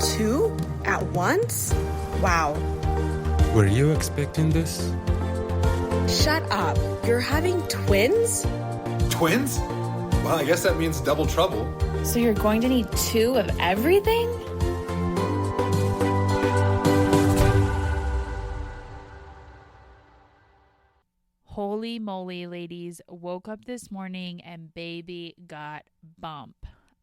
2 at once? Wow. Were you expecting this? Shut up. You're having twins? Twins? Well, I guess that means double trouble. So you're going to need 2 of everything? Holy moly, ladies. Woke up this morning and baby got bump.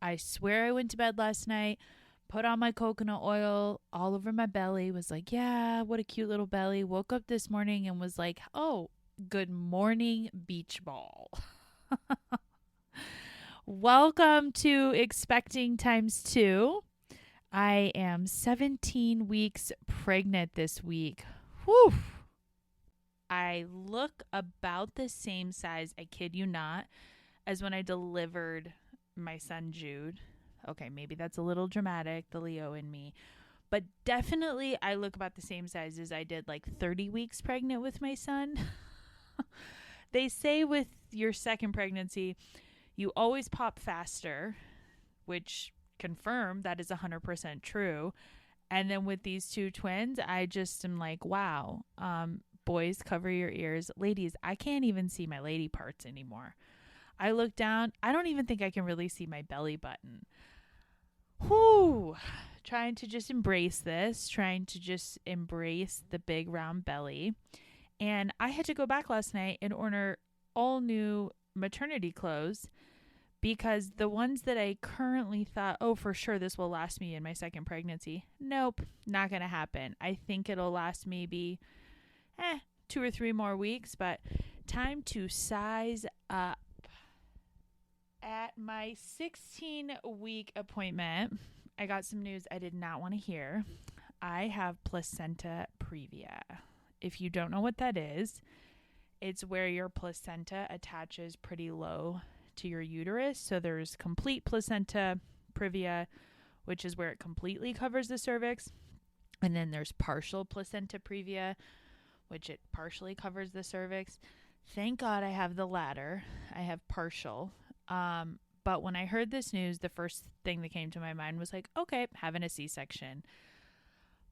I swear I went to bed last night, put on my coconut oil all over my belly, was like, yeah, what a cute little belly. Woke up this morning and was like, oh, good morning, beach ball. Welcome to Expecting Times 2. I am 17 weeks pregnant this week. Whew. I look about the same size, I kid you not, as when I delivered my son Jude. Okay, maybe that's a little dramatic, the Leo in me. But definitely I look about the same size as I did like 30 weeks pregnant with my son. They say with your second pregnancy, you always pop faster, which confirm that is 100% true. And then with these 2 twins, I just am like, wow. Boys, cover your ears. Ladies, I can't even see my lady parts anymore. I look down. I don't even think I can really see my belly button. Whew. Trying to just embrace this. Trying to just embrace the big round belly. And I had to go back last night and order all new maternity clothes because the ones that I currently thought, oh, for sure this will last me in my second pregnancy. Nope, not going to happen. I think it'll last maybe 2 or 3 more weeks, but time to size up. At my 16-week appointment, I got some news I did not want to hear. I have placenta previa. If you don't know what that is, it's where your placenta attaches pretty low to your uterus. So there's complete placenta previa, which is where it completely covers the cervix. And then there's partial placenta previa, which it partially covers the cervix. Thank God I have the latter. I have partial. But when I heard this news, the first thing that came to my mind was like, okay, having a C-section.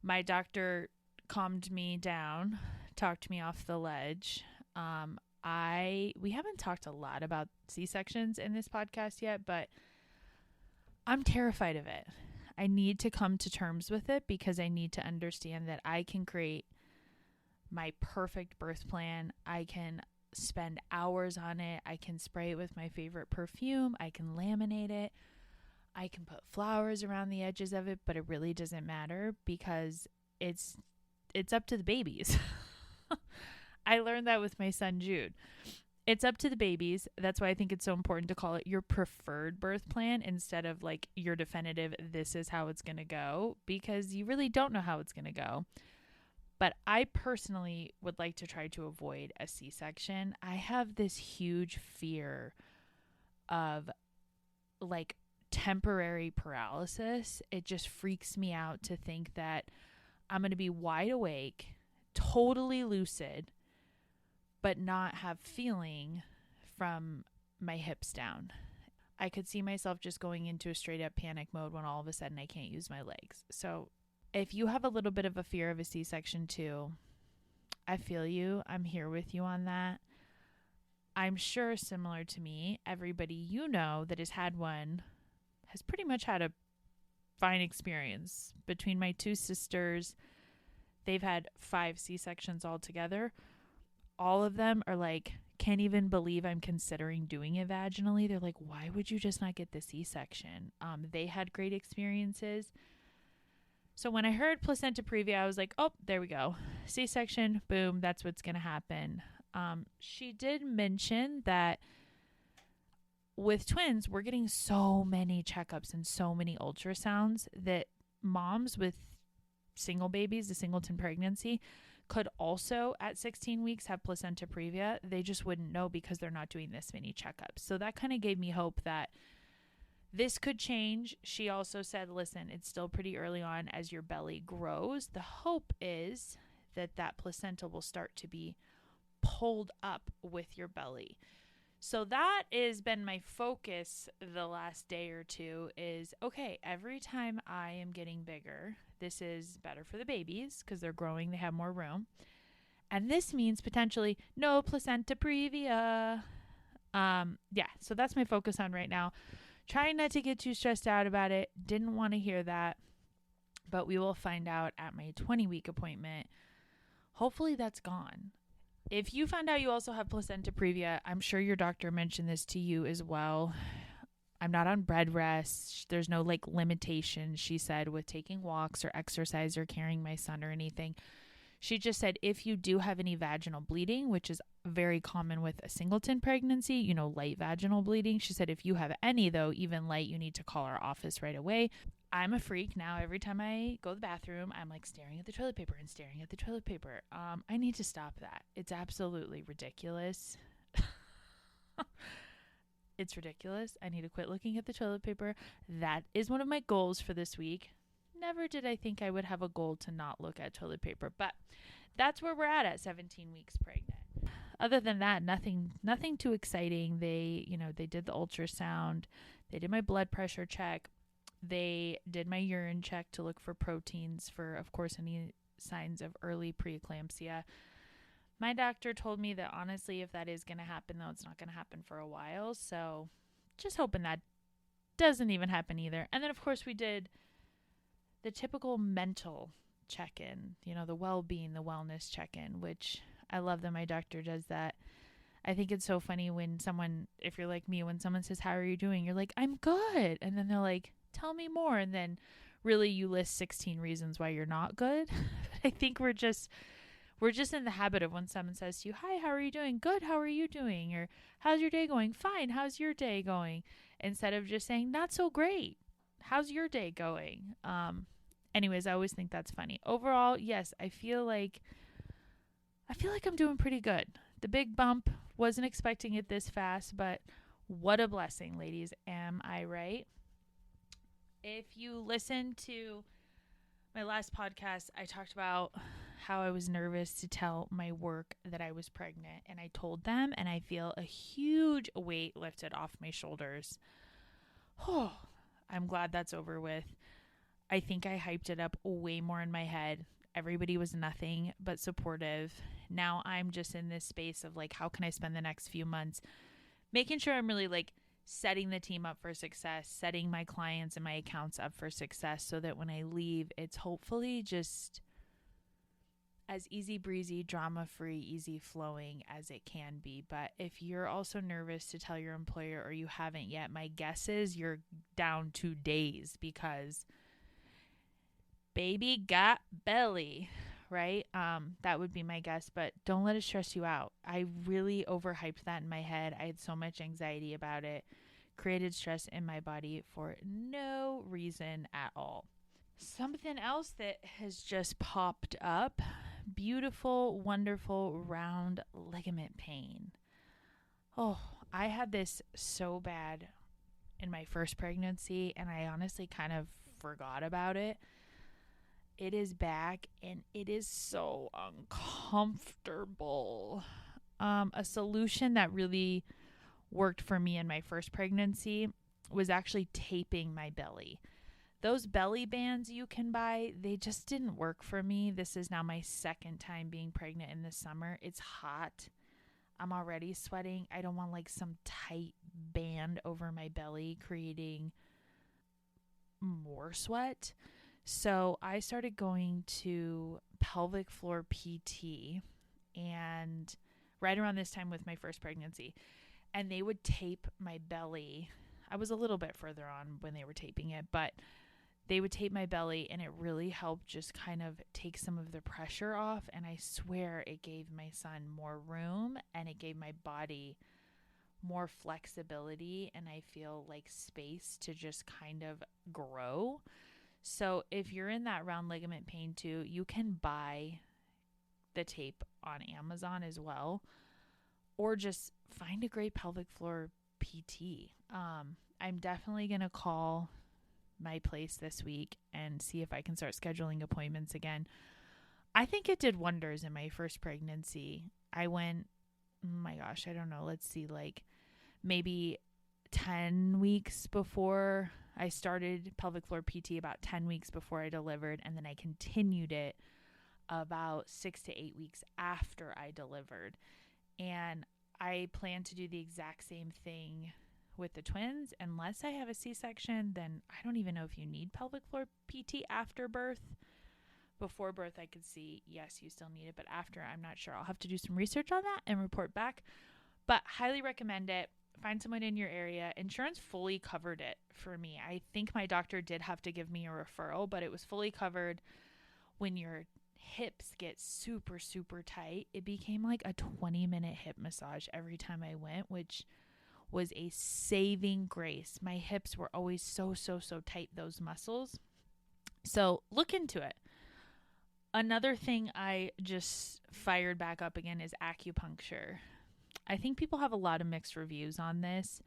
My doctor calmed me down, talked me off the ledge. We haven't talked a lot about C-sections in this podcast yet, but I'm terrified of it. I need to come to terms with it because I need to understand that I can create my perfect birth plan. I can spend hours on it. I can spray it with my favorite perfume. I can laminate it. I can put flowers around the edges of it, but it really doesn't matter because it's up to the babies. I learned that with my son Jude. It's up to the babies. That's why I think it's so important to call it your preferred birth plan instead of like your definitive, this is how it's going to go, because you really don't know how it's going to go. But I personally would like to try to avoid a C-section. I have this huge fear of like temporary paralysis. It just freaks me out to think that I'm going to be wide awake, totally lucid, but not have feeling from my hips down. I could see myself just going into a straight up panic mode when all of a sudden I can't use my legs. So if you have a little bit of a fear of a C-section too, I feel you. I'm here with you on that. I'm sure similar to me, everybody you know that has had one has pretty much had a fine experience. Between my 2 sisters, they've had 5 C-sections altogether. All of them are like, can't even believe I'm considering doing it vaginally. They're like, why would you just not get the C-section? They had great experiences. So when I heard placenta previa, I was like, oh, there we go. C-section, boom, that's what's going to happen. She did mention that with twins, we're getting so many checkups and so many ultrasounds that moms with single babies, a singleton pregnancy, could also at 16 weeks have placenta previa. They just wouldn't know because they're not doing this many checkups. So that kind of gave me hope that this could change. She also said, listen, it's still pretty early on as your belly grows. The hope is that that placenta will start to be pulled up with your belly. So that has been my focus the last day or two is, okay, every time I am getting bigger, this is better for the babies because they're growing, they have more room. And this means potentially no placenta previa. So that's my focus on right now. Trying not to get too stressed out about it. Didn't want to hear that. But we will find out at my 20-week appointment. Hopefully that's gone. If you find out you also have placenta previa, I'm sure your doctor mentioned this to you as well. I'm not on bed rest. There's no like limitation, she said, with taking walks or exercise or carrying my son or anything. She just said if you do have any vaginal bleeding, which is very common with a singleton pregnancy, light vaginal bleeding. She said if you have any, though, even light, you need to call our office right away. I'm a freak now. Every time I go to the bathroom, I'm like staring at the toilet paper and staring at the toilet paper. I need to stop that. It's absolutely ridiculous. It's ridiculous. I need to quit looking at the toilet paper. That is one of my goals for this week. Never did I think I would have a goal to not look at toilet paper, but that's where we're at 17 weeks pregnant. Other than that, nothing too exciting. They did the ultrasound. They did my blood pressure check. They did my urine check to look for proteins for, of course, any signs of early preeclampsia. My doctor told me that honestly, if that is going to happen, though, it's not going to happen for a while. So just hoping that doesn't even happen either. And then, of course, we did the typical mental check-in, the well-being, the wellness check-in, which I love that my doctor does that. I think it's so funny when someone, if you're like me, when someone says, how are you doing? You're like, I'm good. And then they're like, tell me more. And then really you list 16 reasons why you're not good. I think we're just in the habit of when someone says to you, hi, how are you doing? Good. How are you doing? Or how's your day going? Fine. How's your day going? Instead of just saying, not so great. How's your day going? Anyways, I always think that's funny. Overall, yes, I feel like I'm doing pretty good. The big bump, wasn't expecting it this fast, but what a blessing, ladies. Am I right? If you listen to my last podcast, I talked about how I was nervous to tell my work that I was pregnant, and I told them, and I feel a huge weight lifted off my shoulders. Oh, I'm glad that's over with. I think I hyped it up way more in my head. Everybody was nothing but supportive. Now I'm just in this space of like, how can I spend the next few months making sure I'm really like setting the team up for success, setting my clients and my accounts up for success so that when I leave, it's hopefully just as easy breezy, drama free, easy flowing as it can be. But if you're also nervous to tell your employer or you haven't yet, my guess is you're down 2 days because baby got belly, right? That would be my guess, but don't let it stress you out. I really overhyped that in my head. I had so much anxiety about it, created stress in my body for no reason at all. Something else that has just popped up, beautiful, wonderful, round ligament pain. Oh, I had this so bad in my first pregnancy, and I honestly kind of forgot about it. It is back and it is so uncomfortable. A solution that really worked for me in my first pregnancy was actually taping my belly. Those belly bands you can buy, they just didn't work for me. This is now my second time being pregnant in the summer. It's hot. I'm already sweating. I don't want like some tight band over my belly creating more sweat. So I started going to pelvic floor PT and right around this time with my first pregnancy, and they would tape my belly. I was a little bit further on when they were taping it, but they would tape my belly and it really helped just kind of take some of the pressure off. And I swear it gave my son more room and it gave my body more flexibility and I feel like space to just kind of grow. So if you're in that round ligament pain too, you can buy the tape on Amazon as well, or just find a great pelvic floor PT. I'm definitely going to call my place this week and see if I can start scheduling appointments again. I think it did wonders in my first pregnancy. I went, oh my gosh, I don't know. Let's see, like maybe 10 weeks before I started pelvic floor PT, about 10 weeks before I delivered, and then I continued it about 6 to 8 weeks after I delivered. And I plan to do the exact same thing with the twins. Unless I have a C-section, then I don't even know if you need pelvic floor PT after birth. Before birth, I could see, yes, you still need it, but after, I'm not sure. I'll have to do some research on that and report back. But highly recommend it. Find someone in your area. Insurance fully covered it for me. I think my doctor did have to give me a referral, but it was fully covered. When your hips get super, super tight, it became like a 20-minute hip massage every time I went, which was a saving grace. My hips were always so tight, those muscles. So look into it. Another thing I just fired back up again is acupuncture. I think people have a lot of mixed reviews on this.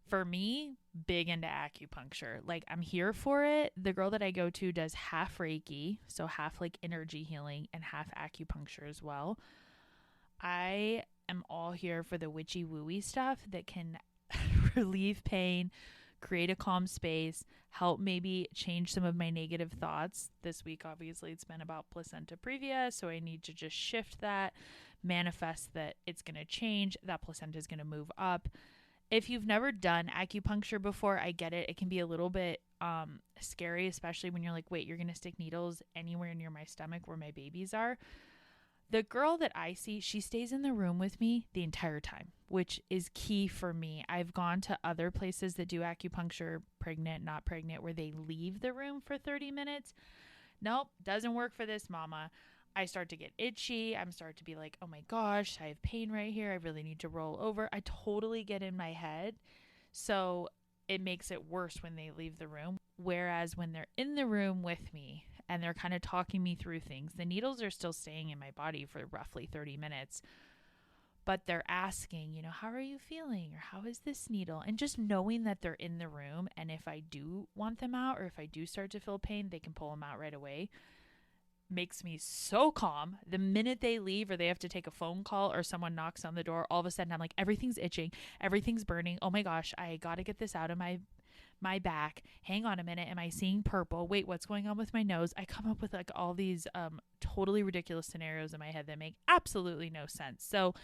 For me, big into acupuncture. Like, I'm here for it. The girl that I go to does half Reiki, so half like energy healing and half acupuncture as well. I am all here for the witchy wooey stuff that can relieve pain, create a calm space, help maybe change some of my negative thoughts. This week, obviously, it's been about placenta previa, so I need to just shift that, manifest that it's going to change, that placenta is going to move up. If you've never done acupuncture before, I get it. It can be a little bit scary, especially when you're like, wait, you're going to stick needles anywhere near my stomach where my babies are. The girl that I see, she stays in the room with me the entire time, which is key for me. I've gone to other places that do acupuncture, pregnant, not pregnant, where they leave the room for 30 minutes. Nope, doesn't work for this mama. I start to get itchy. I'm start to be like, oh my gosh, I have pain right here. I really need to roll over. I totally get in my head. So it makes it worse when they leave the room. Whereas when they're in the room with me and they're kind of talking me through things, the needles are still staying in my body for roughly 30 minutes. But they're asking, how are you feeling? Or how is this needle? And just knowing that they're in the room, and if I do want them out or if I do start to feel pain, they can pull them out right away, makes me so calm. The minute they leave or they have to take a phone call or someone knocks on the door, all of a sudden I'm like, everything's itching, everything's burning. Oh my gosh, I got to get this out of my back. Hang on a minute. Am I seeing purple? Wait, what's going on with my nose? I come up with like all these totally ridiculous scenarios in my head that make absolutely no sense. So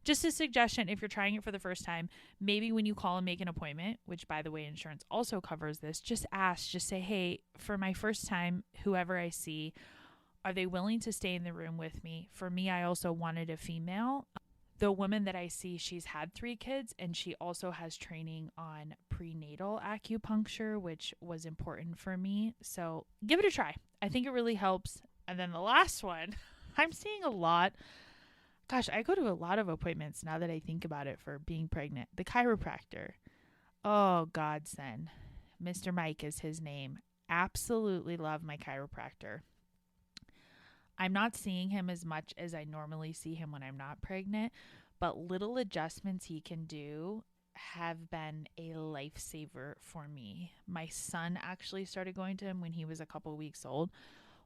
just a suggestion, if you're trying it for the first time, maybe when you call and make an appointment, which by the way, insurance also covers this, just ask, just say, hey, for my first time, whoever I see, are they willing to stay in the room with me? For me, I also wanted a female. The woman that I see, she's had 3 kids, and she also has training on prenatal acupuncture, which was important for me. So give it a try. I think it really helps. And then the last one, I'm seeing a lot. Gosh, I go to a lot of appointments now that I think about it for being pregnant. The chiropractor. Oh, godsend. Mr. Mike is his name. Absolutely love my chiropractor. I'm not seeing him as much as I normally see him when I'm not pregnant, but little adjustments he can do have been a lifesaver for me. My son actually started going to him when he was a couple weeks old.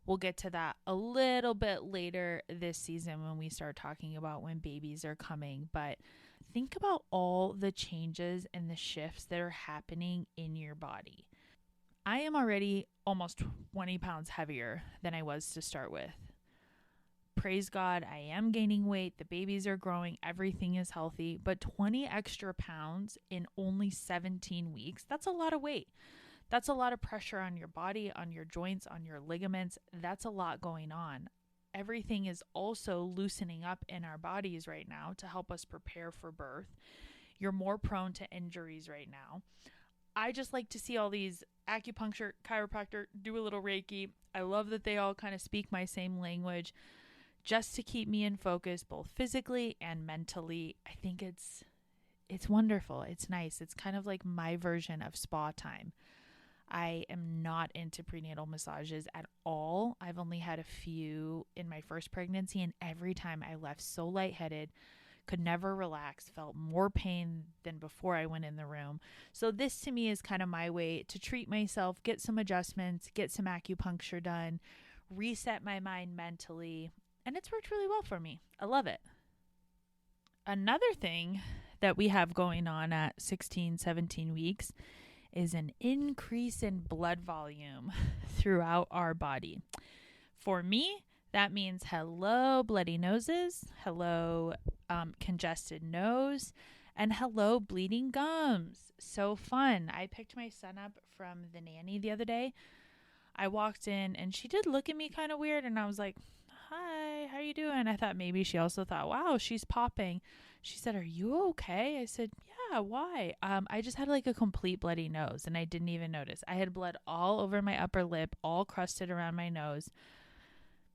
We'll get to that a little bit later this season when we start talking about when babies are coming. But think about all the changes and the shifts that are happening in your body. I am already almost 20 pounds heavier than I was to start with. Praise God, I am gaining weight. The babies are growing. Everything is healthy. But 20 extra pounds in only 17 weeks, that's a lot of weight. That's a lot of pressure on your body, on your joints, on your ligaments. That's a lot going on. Everything is also loosening up in our bodies right now to help us prepare for birth. You're more prone to injuries right now. I just like to see all these acupuncture, chiropractor, do a little Reiki. I love that they all kind of speak my same language just to keep me in focus, both physically and mentally. I think it's wonderful. It's nice. It's kind of like my version of spa time. I am not into prenatal massages at all. I've only had a few in my first pregnancy, and every time I left so lightheaded, could never relax, felt more pain than before I went in the room. So this to me is kind of my way to treat myself, get some adjustments, get some acupuncture done, reset my mind mentally, and it's worked really well for me. I love it. Another thing that we have going on at 16, 17 weeks is an increase in blood volume throughout our body. For me, that means hello bloody noses, hello congested nose, and hello bleeding gums. So fun. I picked my son up from the nanny the other day. I walked in and she did look at me kind of weird, and I was like, hi, how you doing? I thought maybe she also thought, wow, she's popping. She said, are you okay? I said, yeah, why? I just had like a complete bloody nose and I didn't even notice. I had blood all over my upper lip, all crusted around my nose.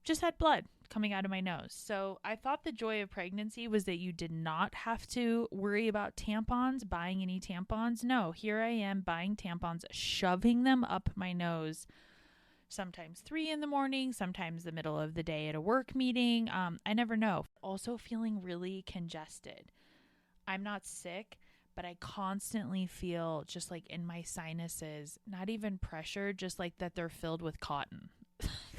Just had blood coming out of my nose. So I thought the joy of pregnancy was that you did not have to worry about tampons, buying any tampons. No, here I am buying tampons, shoving them up my nose. Sometimes 3 a.m, sometimes the middle of the day at a work meeting. I never know. Also feeling really congested. I'm not sick, but I constantly feel just like in my sinuses, not even pressure, just like that they're filled with cotton.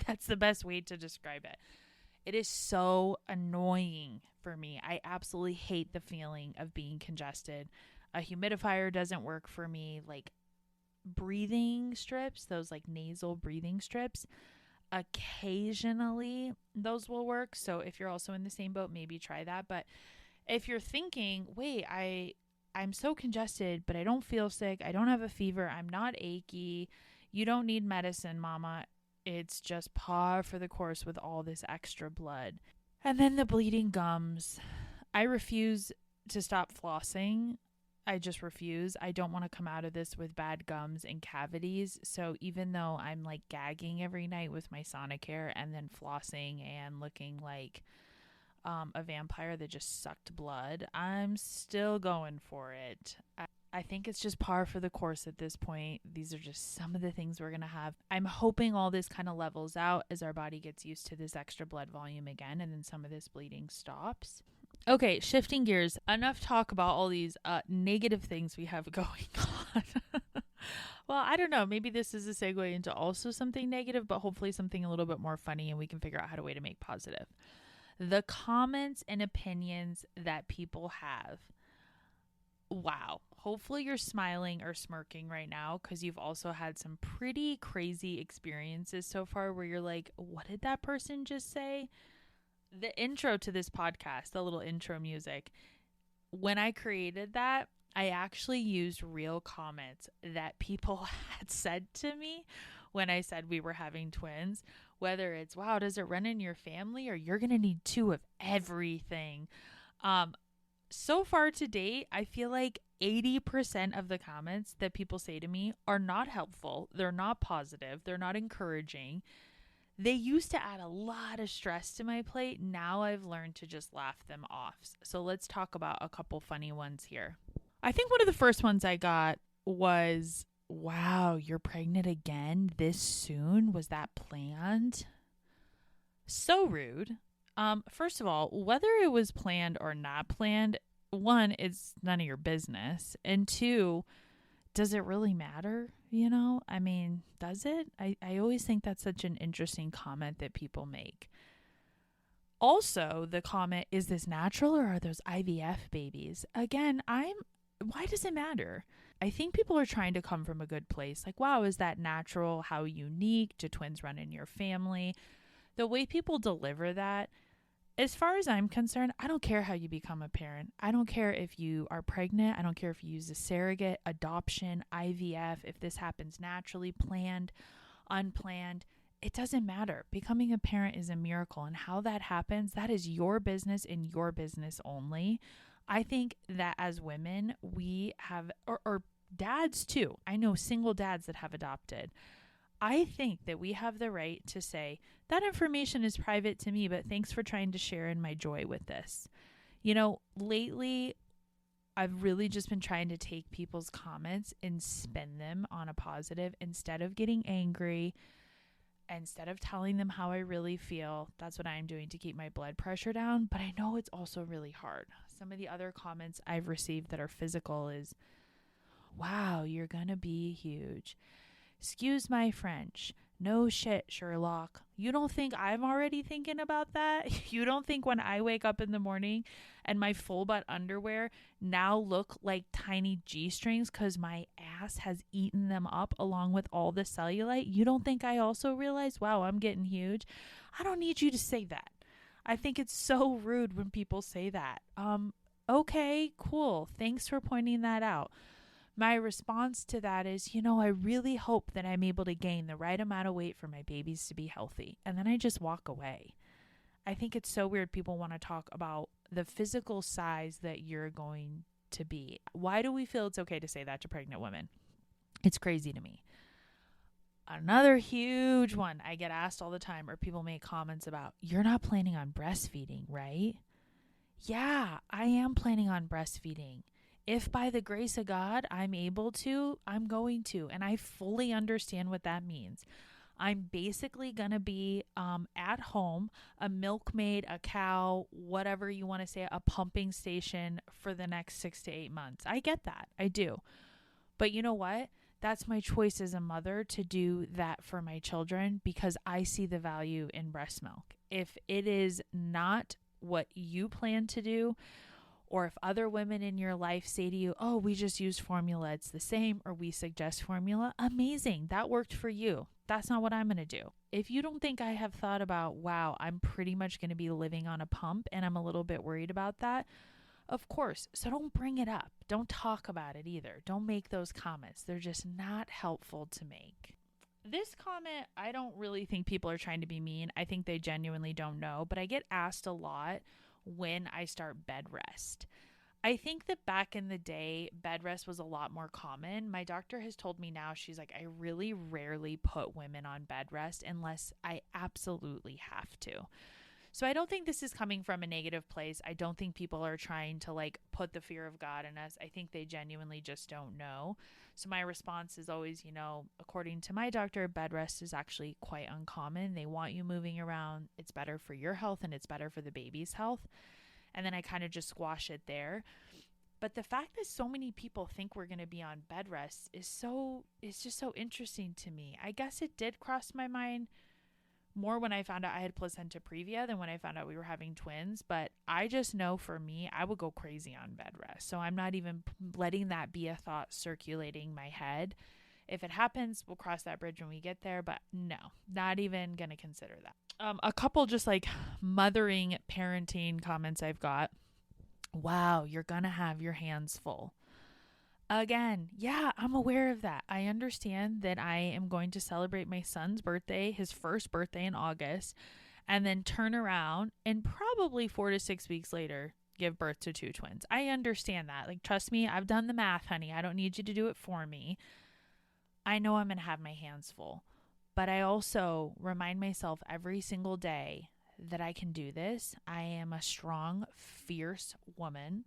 That's the best way to describe it. It is so annoying for me. I absolutely hate the feeling of being congested. A humidifier doesn't work for me. Like breathing strips, those like nasal breathing strips, occasionally those will work. So if you're also in the same boat, maybe try that. But if you're thinking, wait, I'm so congested, but I don't feel sick, I don't have a fever, I'm not achy, you don't need medicine, mama. It's just par for the course with all this extra blood. And then the bleeding gums. I refuse to stop flossing. I just refuse. I don't want to come out of this with bad gums and cavities. So even though I'm like gagging every night with my Sonicare and then flossing and looking like a vampire that just sucked blood, I'm still going for it. I think it's just par for the course at this point. These are just some of the things we're going to have. I'm hoping all this kind of levels out as our body gets used to this extra blood volume again, and then some of this bleeding stops. Okay, shifting gears. Enough talk about all these negative things we have going on. Well, I don't know. Maybe this is a segue into also something negative, but hopefully something a little bit more funny, and we can figure out how to way to make positive. The comments and opinions that people have. Wow. Hopefully you're smiling or smirking right now because you've also had some pretty crazy experiences so far where you're like, what did that person just say? The intro to this podcast, the little intro music, when I created that, I actually used real comments that people had said to me when I said we were having twins, whether it's, wow, does it run in your family, or you're going to need 2 of everything. So far to date, I feel like 80% of the comments that people say to me are not helpful. They're not positive. They're not encouraging. They used to add a lot of stress to my plate. Now I've learned to just laugh them off. So let's talk about a couple funny ones here. I think one of the first ones I got was, wow, you're pregnant again this soon? Was that planned? So rude. First of all, whether it was planned or not planned, 1, it's none of your business. And 2, does it really matter? You know, I mean, does it? I always think that's such an interesting comment that people make. Also, the comment, is this natural or are those IVF babies? Again, why does it matter? I think people are trying to come from a good place. Like, wow, is that natural? How unique? Do twins run in your family? The way people deliver that, as far as I'm concerned, I don't care how you become a parent. I don't care if you are pregnant. I don't care if you use a surrogate, adoption, IVF, if this happens naturally, planned, unplanned. It doesn't matter. Becoming a parent is a miracle. And how that happens, that is your business and your business only. I think that as women, we have, or dads too. I know single dads that have adopted. I think that we have the right to say, that information is private to me, but thanks for trying to share in my joy with this. You know, lately, I've really just been trying to take people's comments and spin them on a positive instead of getting angry, instead of telling them how I really feel. That's what I'm doing to keep my blood pressure down. But I know it's also really hard. Some of the other comments I've received that are physical is, wow, you're going to be huge. Excuse my French. No shit, Sherlock. You don't think I'm already thinking about that? You don't think when I wake up in the morning and my full butt underwear now look like tiny G-strings because my ass has eaten them up along with all the cellulite? You don't think I also realize, wow, I'm getting huge? I don't need you to say that. I think it's so rude when people say that. Okay, cool. Thanks for pointing that out. My response to that is, I really hope that I'm able to gain the right amount of weight for my babies to be healthy. And then I just walk away. I think it's so weird people want to talk about the physical size that you're going to be. Why do we feel it's okay to say that to pregnant women? It's crazy to me. Another huge one I get asked all the time, or people make comments about, you're not planning on breastfeeding, right? Yeah, I am planning on breastfeeding. If by the grace of God I'm able to, I'm going to. And I fully understand what that means. I'm basically going to be at home, a milkmaid, a cow, whatever you want to say, a pumping station for the next 6 to 8 months. I get that. I do. But you know what? That's my choice as a mother to do that for my children because I see the value in breast milk. If it is not what you plan to do, or if other women in your life say to you, oh, we just use formula, it's the same, or we suggest formula, amazing. That worked for you. That's not what I'm going to do. If you don't think I have thought about, wow, I'm pretty much going to be living on a pump and I'm a little bit worried about that, of course. So don't bring it up. Don't talk about it either. Don't make those comments. They're just not helpful to make. This comment, I don't really think people are trying to be mean. I think they genuinely don't know, but I get asked a lot when I start bed rest. I think that back in the day, bed rest was a lot more common. My doctor has told me now, she's like, I really rarely put women on bed rest unless I absolutely have to. So I don't think this is coming from a negative place. I don't think people are trying to put the fear of God in us. I think they genuinely just don't know. So my response is always, according to my doctor, bed rest is actually quite uncommon. They want you moving around. It's better for your health and it's better for the baby's health. And then I kind of just squash it there. But the fact that so many people think we're going to be on bed rest it's just so interesting to me. I guess it did cross my mind more when I found out I had placenta previa than when I found out we were having twins. But I just know for me, I would go crazy on bed rest. So I'm not even letting that be a thought circulating my head. If it happens, we'll cross that bridge when we get there. But no, not even going to consider that. A couple just mothering, parenting comments I've got. Wow, you're going to have your hands full. Again, yeah, I'm aware of that. I understand that I am going to celebrate my son's birthday, his first birthday in August, and then turn around and probably 4 to 6 weeks later give birth to 2 twins. I understand that. Trust me, I've done the math, honey. I don't need you to do it for me. I know I'm going to have my hands full, but I also remind myself every single day that I can do this. I am a strong, fierce woman.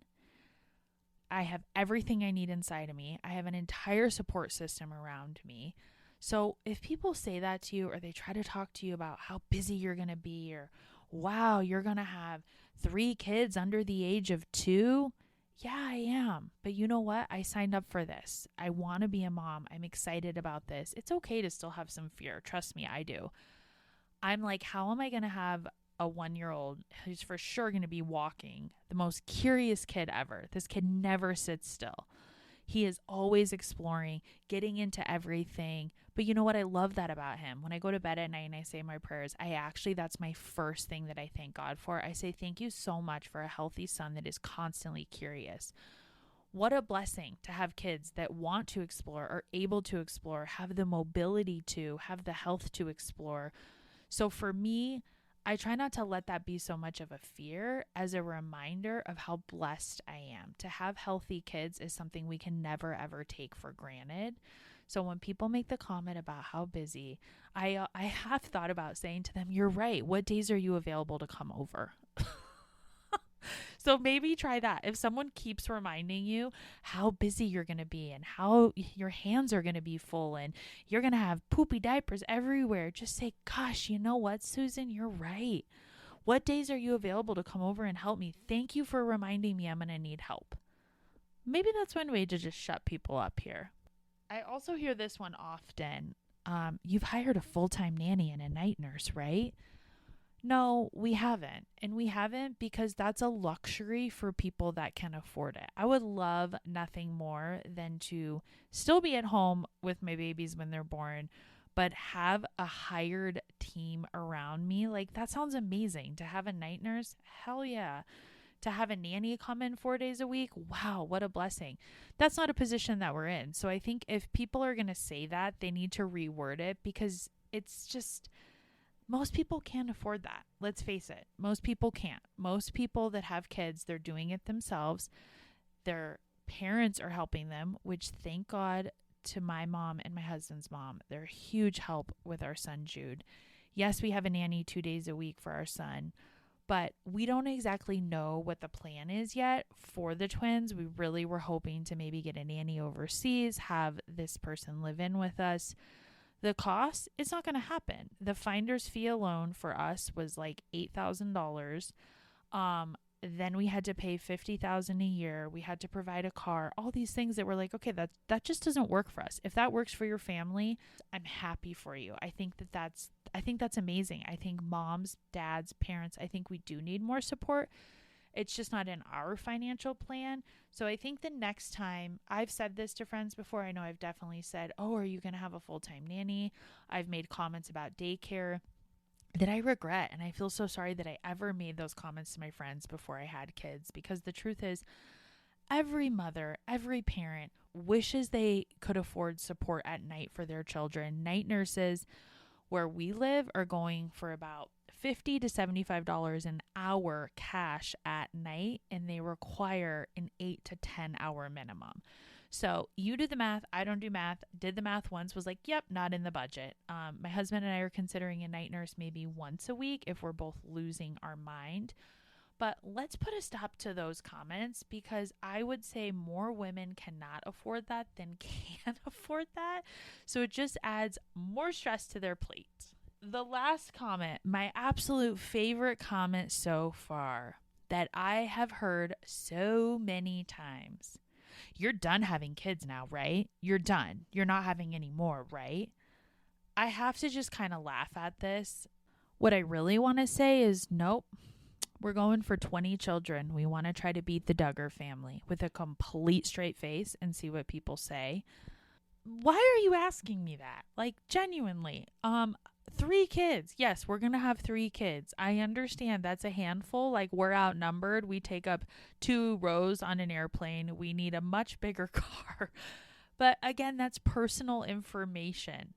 I have everything I need inside of me. I have an entire support system around me. So if people say that to you or they try to talk to you about how busy you're going to be or, wow, you're going to have 3 kids under the age of 2, yeah, I am. But you know what? I signed up for this. I want to be a mom. I'm excited about this. It's okay to still have some fear. Trust me, I do. I'm like, how am I going to have a 1-year-old who's for sure going to be walking, the most curious kid ever? This kid never sits still. He is always exploring, getting into everything. But you know what? I love that about him. When I go to bed at night and I say my prayers, that's my first thing that I thank God for. I say, thank you so much for a healthy son that is constantly curious. What a blessing to have kids that want to explore, are able to explore, have the mobility to, have the health to explore. So for me, I try not to let that be so much of a fear as a reminder of how blessed I am. To have healthy kids is something we can never, ever take for granted. So when people make the comment about how busy, I have thought about saying to them, you're right. What days are you available to come over? So maybe try that. If someone keeps reminding you how busy you're going to be and how your hands are going to be full and you're going to have poopy diapers everywhere, just say, gosh, you know what, Susan, you're right. What days are you available to come over and help me? Thank you for reminding me I'm going to need help. Maybe that's one way to just shut people up here. I also hear this one often. you've hired a full-time nanny and a night nurse, right? No, we haven't. And we haven't because that's a luxury for people that can afford it. I would love nothing more than to still be at home with my babies when they're born, but have a hired team around me. Like, that sounds amazing. To have a night nurse, hell yeah. To have a nanny come in 4 days a week, wow, what a blessing. That's not a position that we're in. So I think if people are going to say that, they need to reword it, because it's just, most people can't afford that. Let's face it. Most people can't. Most people that have kids, they're doing it themselves. Their parents are helping them, which, thank God to my mom and my husband's mom. They're a huge help with our son, Jude. Yes, we have a nanny 2 days a week for our son, but we don't exactly know what the plan is yet for the twins. We really were hoping to maybe get a nanny overseas, have this person live in with us. The cost, it's not going to happen. The finder's fee alone for us was like $8,000. Then we had to pay $50,000 a year. We had to provide a car, all these things that were like, okay, that just doesn't work for us. If that works for your family, I'm happy for you. I think that's amazing. I think moms, dads, parents, I think we do need more support. It's just not in our financial plan. So I think the next time, I've said this to friends before. I know I've definitely said, oh, are you going to have a full-time nanny? I've made comments about daycare that I regret. And I feel so sorry that I ever made those comments to my friends before I had kids, because the truth is, every mother, every parent wishes they could afford support at night for their children. Night nurses where we live are going for about $50 to $75 an hour cash at night, and they require an 8 to 10 hour minimum. So you do the math. I don't do math. Did the math once, was like, yep, not in the budget. My husband and I are considering a night nurse maybe once a week if we're both losing our mind. But let's put a stop to those comments, because I would say more women cannot afford that than can afford that. So it just adds more stress to their plate. The last comment, my absolute favorite comment so far that I have heard so many times. You're done having kids now, right? You're done. You're not having any more, right? I have to just kind of laugh at this. What I really want to say is, nope. We're going for 20 children. We want to try to beat the Duggar family with a complete straight face and see what people say. Why are you asking me that? Like, genuinely. 3 kids. Yes, we're going to have 3 kids. I understand that's a handful. Like, we're outnumbered. We take up 2 rows on an airplane. We need a much bigger car. But again, that's personal information.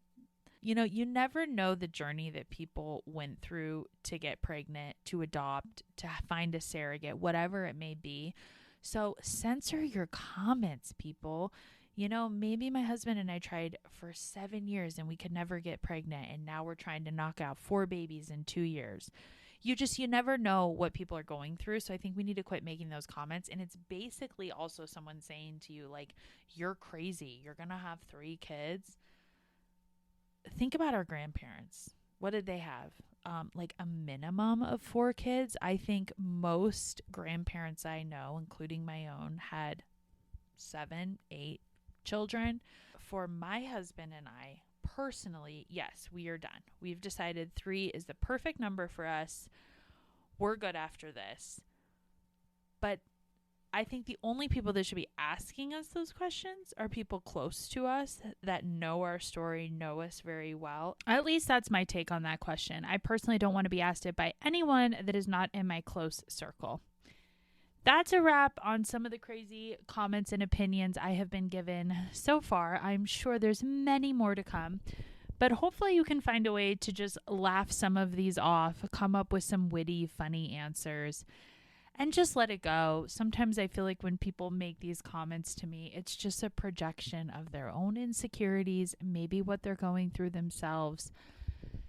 You know, you never know the journey that people went through to get pregnant, to adopt, to find a surrogate, whatever it may be. So censor your comments, people. You know, maybe my husband and I tried for 7 years and we could never get pregnant, and now we're trying to knock out 4 babies in 2 years. You never know what people are going through. So I think we need to quit making those comments. And it's basically also someone saying to you, like, you're crazy. You're going to have 3 kids. Think about our grandparents. What did they have? Like a minimum of 4 kids. I think most grandparents I know, including my own, had 7, 8 children. For my husband and I, personally, yes, we are done. We've decided 3 is the perfect number for us. We're good after this. But I think the only people that should be asking us those questions are people close to us that know our story, know us very well. At least that's my take on that question. I personally don't want to be asked it by anyone that is not in my close circle. That's a wrap on some of the crazy comments and opinions I have been given so far. I'm sure there's many more to come, but hopefully you can find a way to just laugh some of these off, come up with some witty, funny answers, and just let it go. Sometimes I feel like when people make these comments to me, it's just a projection of their own insecurities, maybe what they're going through themselves.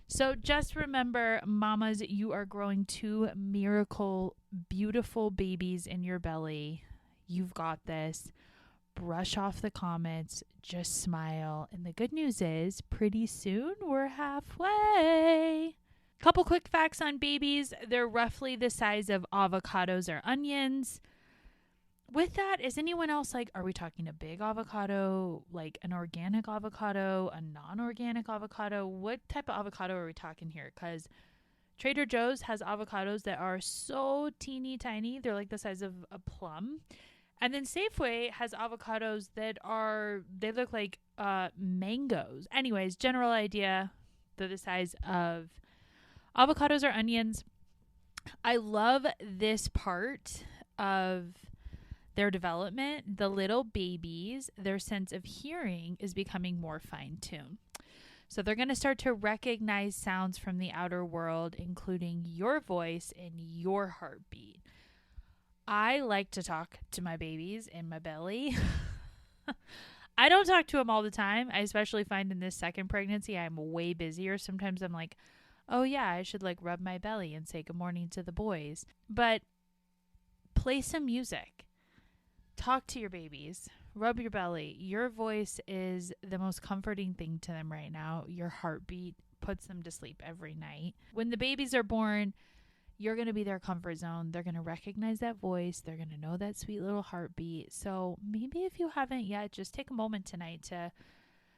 So just remember, mamas, you are growing 2 miracle, beautiful babies in your belly. You've got this. Brush off the comments, just smile. And the good news is, pretty soon we're halfway. Couple quick facts on babies. They're roughly the size of avocados or onions. with that, is anyone else like, are we talking a big avocado, like an organic avocado, a non-organic avocado? What type of avocado are we talking here? Because Trader Joe's has avocados that are so teeny tiny. They're like the size of a plum. And then Safeway has avocados that they look like mangoes. Anyways, general idea, they're the size of avocados or onions. I love this part of their development. The little babies, their sense of hearing is becoming more fine-tuned. So they're going to start to recognize sounds from the outer world, including your voice and your heartbeat. I like to talk to my babies in my belly. I don't talk to them all the time. I especially find in this second pregnancy, I'm way busier. Sometimes I'm like, oh yeah, I should like rub my belly and say good morning to the boys. But play some music. Talk to your babies. Rub your belly. Your voice is the most comforting thing to them right now. Your heartbeat puts them to sleep every night. When the babies are born, you're going to be their comfort zone. They're going to recognize that voice. They're going to know that sweet little heartbeat. So maybe if you haven't yet, just take a moment tonight to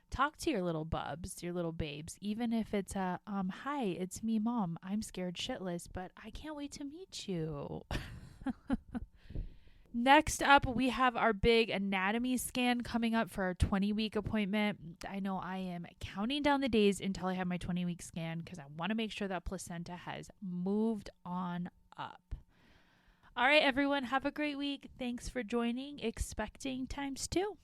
talk to your little bubs, your little babes, even if it's hi, it's me, Mom. I'm scared shitless, but I can't wait to meet you. Next up, we have our big anatomy scan coming up for our 20-week appointment. I know I am counting down the days until I have my 20-week scan because I want to make sure that placenta has moved on up. All right, everyone, have a great week. Thanks for joining Expecting Times 2.